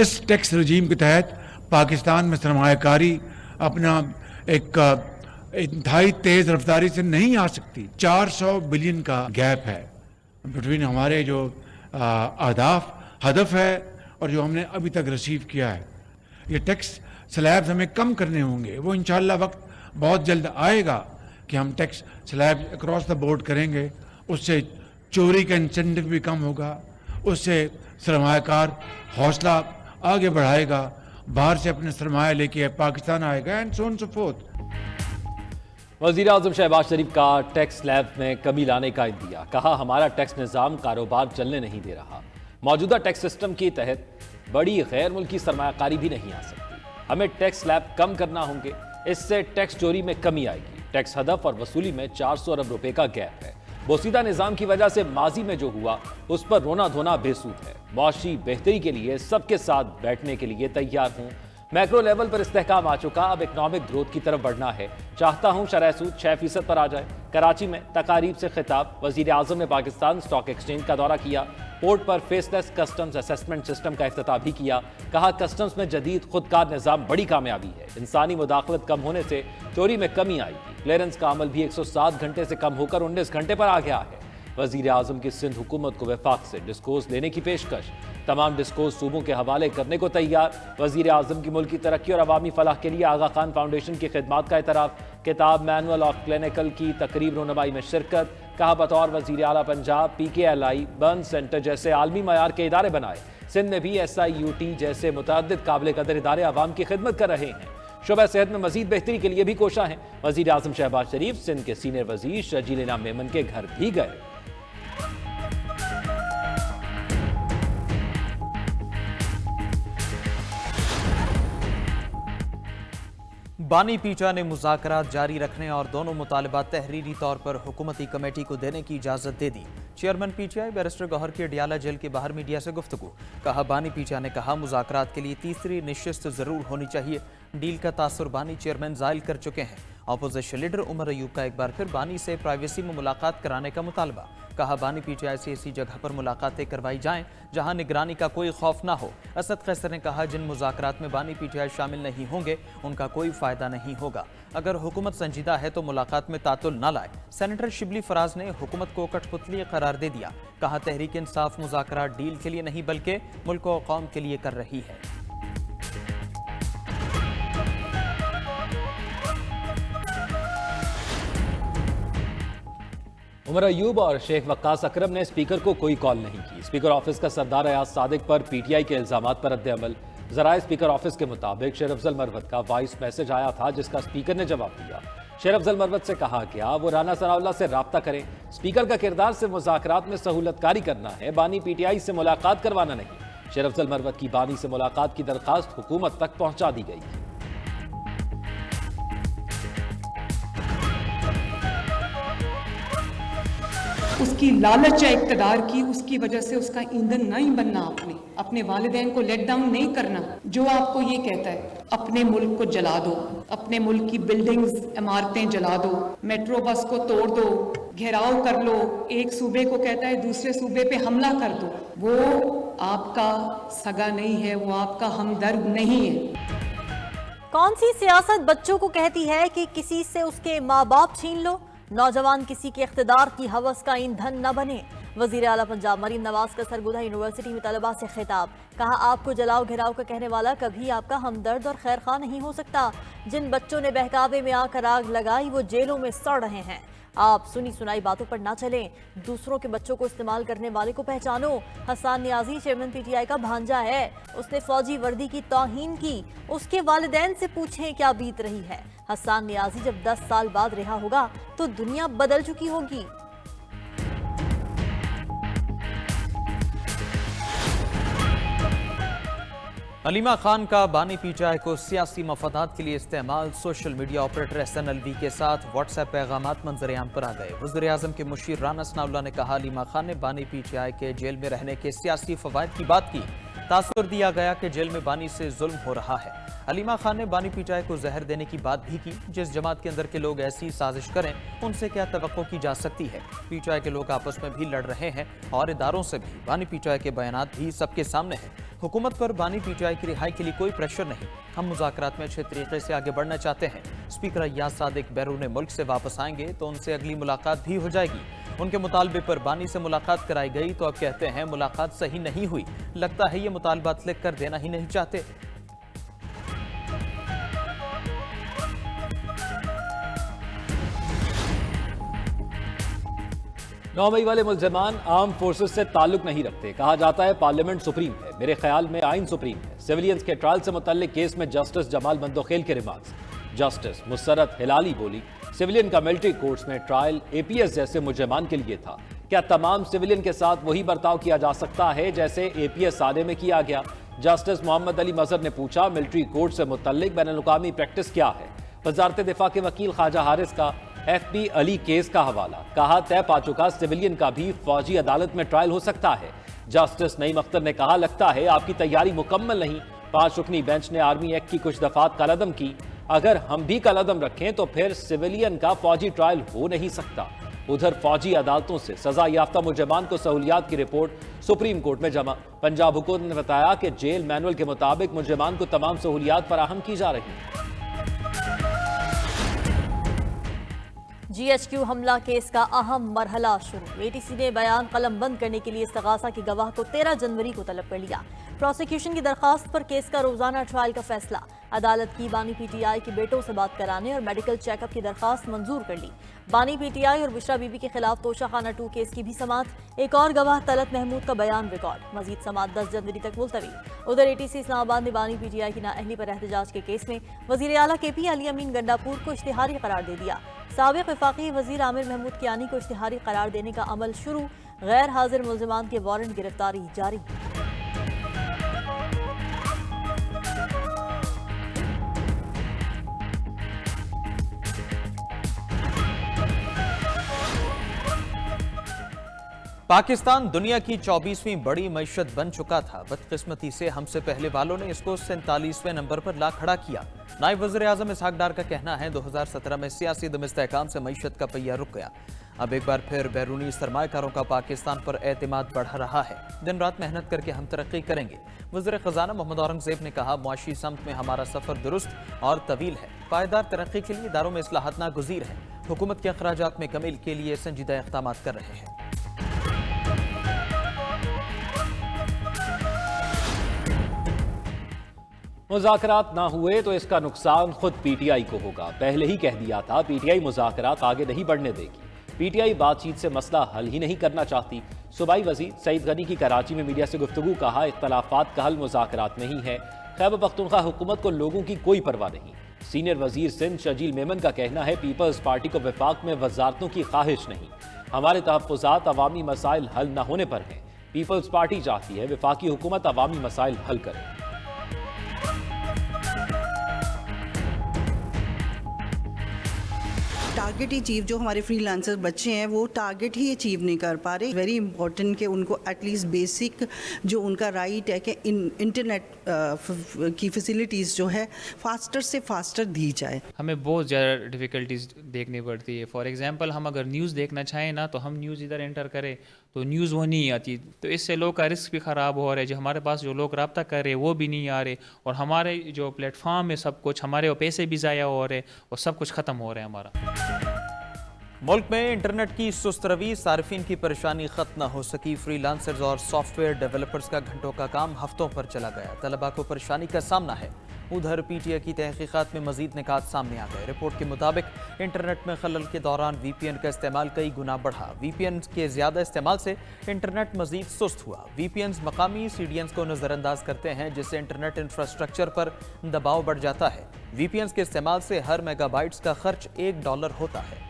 इस टैक्स रजीम के तहत पाकिस्तान में सरमायाकारी अपना एक इंतहाई तेज रफ्तारी से नहीं आ सकती। 400 बिलियन का गैप है बिटवीन हमारे जो अहदाफ हदफ है और जो हमने अभी तक रिसीव किया है। ये टैक्स स्लैब्स हमें कम करने होंगे, वो इंशाल्लाह वक्त बहुत जल्द आएगा कि हम tax slab across the board करेंगे। उससे चोरी का इंसेंटिव भी कम होगा, उससे सरमायाकार हौसला आगे बढ़ाएगा, बाहर से अपने सरमाया लेके पाकिस्तान आएगा and so on so fourth. वज़ीर आज़म शहबाज शरीफ का टैक्स स्लैब में कमी लाने का इंदिया। कहा हमारा टैक्स निज़ाम कारोबार चलने नहीं दे रहा। मौजूदा टैक्स सिस्टम के तहत बड़ी गैर मुल्की सरमायाकारी भी नहीं आ सकती। हमें टैक्स स्लैब कम करना होंगे, इससे टैक्स चोरी में कमी आएगी। टैक्स हदफ और वसूली में 400 अरब रुपए का गैप है। बोसीदा निज़ाम की वजह से माजी में जो हुआ उस पर रोना धोना बेसूद है। मुआशी बेहतरी के लिए सबके साथ बैठने के लिए तैयार हूँ। मैक्रो लेवल पर इस्तेहकाम आ चुका, अब इकनॉमिक ग्रोथ की तरफ बढ़ना है। चाहता हूँ शरह सूद 6% पर आ जाए। कराची में तकारीब से खिताब। वज़ीर आज़म ने पाकिस्तान स्टॉक एक्सचेंज का दौरा किया। पोर्ट पर फेसलेस कस्टम्स असेसमेंट सिस्टम का इफ्तिताह भी किया। कहा कस्टम्स में जदीद खुदकार निज़ाम बड़ी कामयाबी है। इंसानी मुदाखलत कम होने से चोरी में कमी आएगी। क्लियरेंस का अमल भी 107 घंटे से कम होकर 19 घंटे पर आ गया है। वज़ीर आज़म की सिंध हुकूमत को वफाक से डिस्कोर्स लेने की पेशकश। तमाम डिस्कोर्स सूबों के हवाले करने को तैयार। वज़ीर आज़म की मुल्क की तरक्की और अवामी फलाह के लिए आगा खान फाउंडेशन की खिदमात का एतराफ़। किताब मैनुअल ऑफ क्लिनिकल की तकरीब रोनमाई में शिरकत। कहा बतौर वज़ीर आला पंजाब PKLI बर्न सेंटर जैसे आलमी मयार के इदारे बनाए। सिंध में भी SIUT जैसे मुतअद्दिद काबिल कदर इदारे अवाम की खिदमत कर रहे हैं। शोबा सेहत में मजीद बेहतरी के लिए भी कोशा हैं। वज़ीर आज़म शहबाज शरीफ सिंध के सीनियर वज़ीर शजील इनाम मेमन के घर भी गए। बानी पीटा ने मुज़ाकरात जारी रखने और दोनों मुतालबात तहरीरी तौर पर हुकूमती कमेटी को देने की इजाज़त दे दी। चेयरमैन PTI बैरिस्टर गौहर की अडियाला जेल के बाहर मीडिया से गुफ्तगू। कहा बानी पीटा ने कहा मुज़ाकरात के लिए तीसरी नशिस्त ज़रूर होनी चाहिए। डील का तासुर बानी चेयरमैन ज़ाइल कर चुके हैं। अपोजिशन लीडर उमर अयूब का एक बार फिर बानी से प्राइवेसी में मुलाकात कराने का मुतालबा। कहा बानी PTI से ऐसी जगह पर मुलाकातें करवाई जाएं जहां निगरानी का कोई खौफ ना हो। असद कैसर ने कहा जिन मुज़ाकरात में बानी PTI शामिल नहीं होंगे उनका कोई फ़ायदा नहीं होगा। अगर हुकूमत संजीदा है तो मुलाकात में तातुल न लाए। सेनेटर शिबली फराज ने हुकूमत को कठपुतली करार दे दिया। कहा तहरीक इंसाफ मुज़ाकरात डील के लिए नहीं बल्कि मुल्क और कौम के लिए कर रही है। उमर अयूब और शेख वक्कास अकरम ने स्पीकर को कोई कॉल नहीं की। स्पीकर ऑफिस का सरदार अयाज सादिक पर PTI के इल्जामात पर रद्द-ए-अमल। ज़राए स्पीकर ऑफिस के मुताबिक शेर अफजल मरवत का वॉइस मैसेज आया था जिसका स्पीकर ने जवाब दिया। शेर अफजल मरवत से कहा गया वो राना सनाउल्लाह से राब्ता करें। स्पीकर का किरदार से मुज़ाकरात में सहूलतकारी करना है, बानी PTI से मुलाकात करवाना नहीं। शेर अफजल मरवत की बानी से मुलाकात की दरख्वास्त हुकूमत तक पहुंचा दी गई। उसकी लालच है इक़्तिदार की, उसकी वजह से उसका ईंधन नहीं बनना। आपने अपने वालिदैन को लेट डाउन नहीं करना। जो आपको ये कहता है अपने मुल्क को जला दो, अपने मुल्क की बिल्डिंग्स इमारतें जला दो, मेट्रो बस को तोड़ दो, घेराव कर लो, एक सूबे को कहता है दूसरे सूबे पे हमला कर दो, वो आपका सगा नहीं है, वो आपका हमदर्द नहीं है। कौन सी सियासत बच्चों को कहती है कि किसी से उसके माँ बाप छीन लो? नौजवान किसी के इख्तिदार की हवस का ईंधन न बने। वज़ीर आला पंजाब मरीम नवाज का सरगोधा यूनिवर्सिटी में तलबा से खिताब। कहा आपको जलाओ घिराव का कहने वाला कभी आपका हमदर्द और खैर खा नहीं हो सकता। जिन बच्चों ने बहकावे में आकर आग लगाई वो जेलों में सड़ रहे हैं। आप सुनी सुनाई बातों पर ना चलें, दूसरों के बच्चों को इस्तेमाल करने वाले को पहचानो। हसन नियाजी चेयरमैन PTI का भांजा है, उसने फौजी वर्दी की तौहीन की। उसके वालिदैन से पूछें क्या बीत रही है। हसन नियाजी जब 10 साल बाद रिहा होगा तो दुनिया बदल चुकी होगी। अलीमा खान का बानी PTI को सियासी मफादात के लिए इस्तेमाल। सोशल मीडिया ऑपरेटर SNLV के साथ व्हाट्सएप पैगामात मंजरेआम पर आ गए। वज़ीर आज़म के मुशीर राना सनाउल्लाह ने कहा अलीमा खान ने बानी PTI के जेल में रहने के सियासी फवायद की बात की। तासुर दिया गया कि जेल में बानी से जुल्म हो रहा है। अलीमा खान ने बानी PTI को जहर देने की बात भी की। जिस जमात के अंदर के लोग ऐसी साजिश करें उनसे क्या तवक्को की जा सकती है। PTI के लोग आपस में भी लड़ रहे हैं और इदारों से भी। बानी PTI के बयानात भी सबके सामने हैं। हुकूमत पर बानी पीटीआई की रिहाई के लिए कोई प्रेशर नहीं, हम मुज़ाकरात में अच्छे तरीके से आगे बढ़ना चाहते हैं। स्पीकर अय्याज सादिक बैरून मुल्क से वापस आएंगे तो उनसे अगली मुलाकात भी हो जाएगी। उनके मुतालबे पर बानी से मुलाकात कराई गई तो अब कहते हैं मुलाकात सही नहीं हुई। लगता है ये मुतालबात लिख कर देना ही नहीं चाहते। नौ मई वाले मुल्ज़िमान आर्म फोर्सेस से ताल्लुक नहीं रखते। कहा जाता है पार्लियामेंट सुप्रीम है, मेरे ख्याल में आइन सुप्रीम है। सिविलियंस के ट्रायल से मुतल्लिक केस में जस्टिस जमाल मंदोखेल के रिमार्क्स। जस्टिस मुसरत हिलाली बोली, सिविलियन का मिलिट्री कोर्ट्स में ट्रायल एपीएस जैसे मुजरिमान के लिए था। क्या तमाम सिविलियन के साथ वही बर्ताव किया जा सकता है जैसे एपीएस साले में किया गया? जस्टिस मोहम्मद अली मजहर ने पूछा, मिलिट्री कोर्ट से मुतल्लिक बैनुल-अक़वामी प्रैक्टिस क्या है? वजारत दिफा के वकील ख्वाजा हारिस का एफबी अली केस का हवाला। कहा, तय पा चुका सिविलियन का भी फौजी अदालत में ट्रायल हो सकता है। जस्टिस नईम अख्तर ने कहा, लगता है आपकी तैयारी मुकम्मल नहीं। 5 रुकनी बेंच ने आर्मी एक्ट की कुछ दफात कलअदम की। अगर हम भी कलअदम रखें तो फिर सिविलियन का फौजी ट्रायल हो नहीं सकता। उधर फौजी अदालतों से सजा याफ्ता मुजरिमान को सहूलियात की रिपोर्ट सुप्रीम कोर्ट में जमा। पंजाब हुकूमत ने बताया कि जेल मैनुअल के मुताबिक मुजरिमान को तमाम सहूलियात फराहम की जा रही हैं। जीएचक्यू हमला केस का अहम मरहला शुरू। एटीसी ने बयान कलम बंद करने के लिए इस्तगासा की गवाह को 13 जनवरी को तलब कर लिया। प्रोसिक्यूशन की दरखास्त पर केस का रोजाना ट्रायल का फैसला। अदालत की बानी पीटीआई के बेटों से बात कराने और मेडिकल चेकअप की दरखास्त मंजूर कर ली। बानी पीटीआई और बिशरा बीबी के खिलाफ तोशाखाना 2 केस की भी समाअत। एक और गवाह तलत महमूद का बयान रिकॉर्ड। मजीद समाअत 10 जनवरी तक मुलतवी। उधर एटीसी इस्लामाबाद ने बानी पीटीआई की नाअहली पर एहतजाज के केस में वजीर आला केपी अली अमीन गंडापुर को इश्तिहारी करार दे दिया। साबिक वफाकी वजीर आमिर महमूद कियानी को इश्तिहारी करार देने का अमल शुरू। गैर हाजिर मुल्जिमान के वारंट गिरफ्तारी जारी। पाकिस्तान दुनिया की 24वीं बड़ी मईशत बन चुका था। बदकिस्मती से हमसे पहले वालों ने इसको 47वें नंबर पर ला खड़ा किया। नायब वज़ीर आज़म इसहाक डार का कहना है 2017 में सियासी दम-ए-इस्तेहकाम से मईशत का पहिया रुक गया। अब एक बार फिर बैरूनी सरमाएकारों का पाकिस्तान पर एतमाद बढ़ रहा है। दिन रात मेहनत करके हम तरक्की करेंगे। वज़ीर ख़जाना मोहम्मद औरंगज़ेब ने कहा, मुआशी समत में हमारा सफ़र दुरुस्त और तवील है। पायदार तरक्की के लिए इदारों में इस्लाहत नागुज़ीर है। हुकूमत के अखराजात में कमी के लिए संजीदा इक़दाम कर रहे हैं। मुज़ाकरात ना हुए तो इसका नुकसान खुद पीटीआई को होगा। पहले ही कह दिया था पीटीआई मुज़ाकरात आगे नहीं बढ़ने देगी। पीटीआई बातचीत से मसला हल ही नहीं करना चाहती। सूबाई वज़ीर सईद गनी की कराची में मीडिया से गुफ्तगू। कहा, इख्तलाफात का हल मुज़ाकरात में ही है। खैबर पख्तूनख्वा हुकूमत को लोगों की कोई परवाह नहीं। सीनियर वज़ीर सिंध शजील मेमन का कहना है, पीपल्स पार्टी को वफाक में वजारतों की ख्वाहिश नहीं। हमारे तहफ़्फ़ुज़ात अवामी मसाइल हल न होने पर हैं। पीपल्स पार्टी चाहती है वफाकी हुकूमत अवामी मसाइल हल करे। टारगेट ही अचीव, जो हमारे फ्रीलांसर बच्चे हैं वो टारगेट ही अचीव नहीं कर पा रहे। वेरी इंपॉर्टेंट कि उनको एटलीस्ट बेसिक जो उनका राइट है कि इंटरनेट की फैसिलिटीज़ जो है फास्टर से फास्टर दी जाए। हमें बहुत ज़्यादा डिफ़िकल्टीज देखनी पड़ती है। फॉर एग्जांपल हम अगर न्यूज़ देखना चाहें ना तो हम न्यूज़ इधर एंटर करें तो न्यूज़ वो नहीं आती, तो इससे लोग का रिस्क भी ख़राब हो रहा है। जो हमारे पास जो लोग रब्ता कर रहे हैं वो भी नहीं आ रहे, और हमारे जो प्लेटफॉर्म है सब कुछ हमारे पैसे भी ज़ाया हो रहे और सब कुछ ख़त्म हो रहा है हमारा। मुल्क में इंटरनेट की सुस्त रवी, सार्फिन की परेशानी खत्म न हो सकी। फ्रीलांसर्स और सॉफ्टवेयर डेवलपर्स का घंटों का काम हफ्तों पर चला गया। तलबा को परेशानी का सामना है। उधर पीटीआई की तहकीकात में मजीद निकात सामने आ गए। रिपोर्ट के मुताबिक इंटरनेट में खलल के दौरान वीपीएन का इस्तेमाल कई गुना बढ़ा। वीपीएन के ज़्यादा इस्तेमाल से इंटरनेट मजीद सुस्त हुआ। वीपीएन मकामी सीडीएन को नज़रअंदाज करते हैं, जिससे इंटरनेट इंफ्रास्ट्रक्चर पर दबाव बढ़ जाता है। वीपीएन के इस्तेमाल से हर मेगाबाइट्स का खर्च $1 होता है।